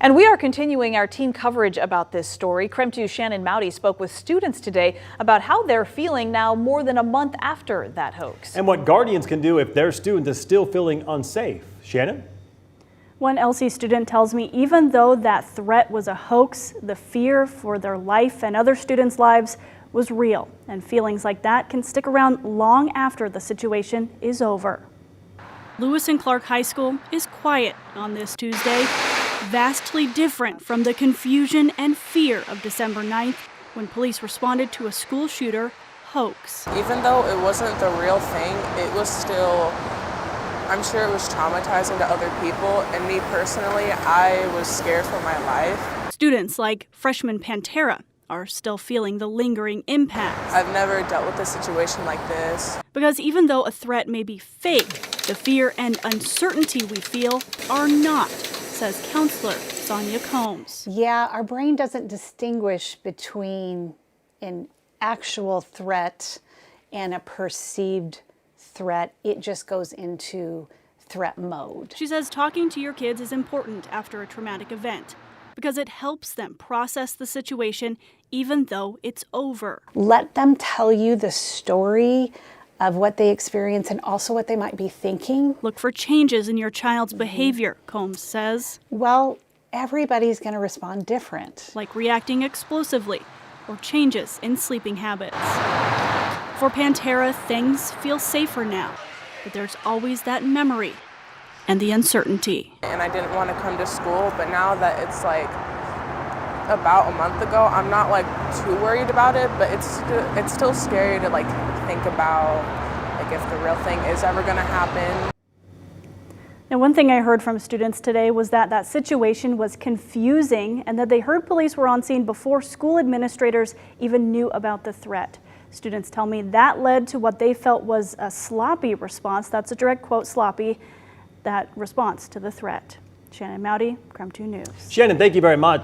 And we are continuing our team coverage about this story. KREM 2's Shannon Mowdy spoke with students today about how they're feeling now more than a month after that hoax. And what guardians can do if their student is still feeling unsafe. Shannon? One LC student tells me even though that threat was a hoax, the fear for their life and other students' lives was real. And feelings like that can stick around long after the situation is over. Lewis and Clark High School is quiet on this Tuesday, vastly different from the confusion and fear of December 9th when police responded to a school shooter hoax. Even though it wasn't the real thing, it was still, I'm sure it was traumatizing to other people, and me personally, I was scared for my life. Students like freshman Pantera are still feeling the lingering impact. I've never dealt with a situation like this. Because even though a threat may be fake, the fear and uncertainty we feel are not, says counselor Sonia Combs. Yeah, our brain doesn't distinguish between an actual threat and a perceived threat. It just goes into threat mode. She says talking to your kids is important after a traumatic event because it helps them process the situation even though it's over. Let them tell you the story of what they experience and also what they might be thinking. Look for changes in your child's behavior, Combs says. Well, everybody's going to respond different. Like reacting explosively or changes in sleeping habits. For Pantera, things feel safer now, but there's always that memory and the uncertainty. And I didn't want to come to school, but now that it's like about a month ago, I'm not like too worried about it, but it's still scary to like think about like if the real thing is ever going to happen. Now, one thing I heard from students today was that that situation was confusing and that they heard police were on scene before school administrators even knew about the threat. Students tell me that led to what they felt was a sloppy response. That's a direct quote, sloppy, that response to the threat. Shannon Mowdy, KREM 2 News. Shannon, thank you very much.